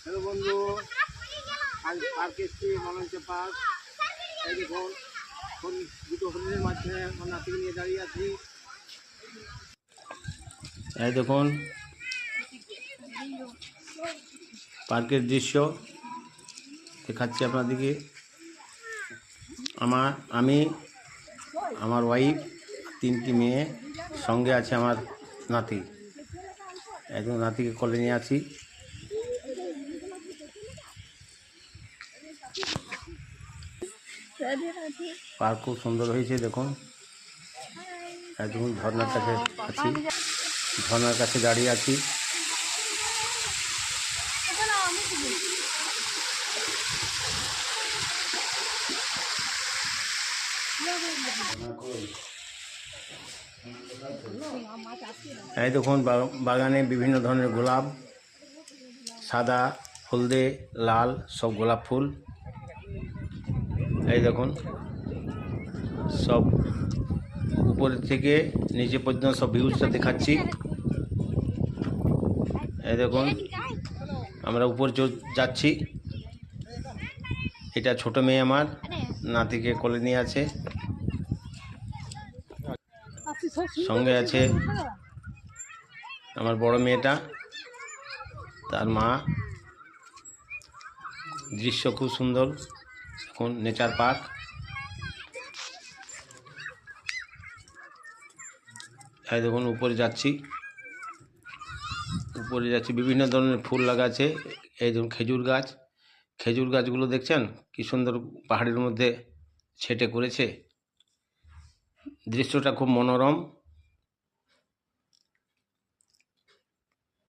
Hello বন্ধু, আজ পার্কে এসেছি, মনোরঞ্জন পার্ক। এই দেখুন, দুটো হরিণের মাঝখানে আমার নাতিকে নিয়ে দাঁড়িয়ে আছি। এই দেখুন পার্কের দৃশ্য দেখাচ্ছি আপনাদেরকে। আমি আমার ওয়াইফ, 3টি মেয়ে, সঙ্গে আছে আমার নাতি। একদম নাতিকে কোলে নিয়ে আছি। পার্ক খুব সুন্দর হয়েছে দেখুন। একদম ঝর্ণার কাছে আছি, ঝর্ণার কাছে দাঁড়িয়ে আছি। এই দেখুন বাগানে বিভিন্ন ধরনের গোলাপ, সাদা, হলদে, লাল সব গোলাপ ফুল। এই দেখুন সব উপর থেকে নিচে পর্যন্ত সব ভিউজটা দেখাচ্ছি। এই দেখুন আমরা উপর যাচ্ছি। এটা ছোট মেয়ে আমার, নাতিকে কোলে নিয়ে আছে, সঙ্গে আছে আমার বড় মেয়েটা, তার মা। দৃশ্য খুব সুন্দর। এখন নেচার পার্ক। এই দেখুন উপরে যাচ্ছি, বিভিন্ন ধরনের ফুল লাগা আছে। এই দেখুন খেজুর গাছগুলো দেখছেন কি সুন্দর পাহাড়ের মধ্যে ছেটে করেছে। দৃশ্যটা খুব মনোরম।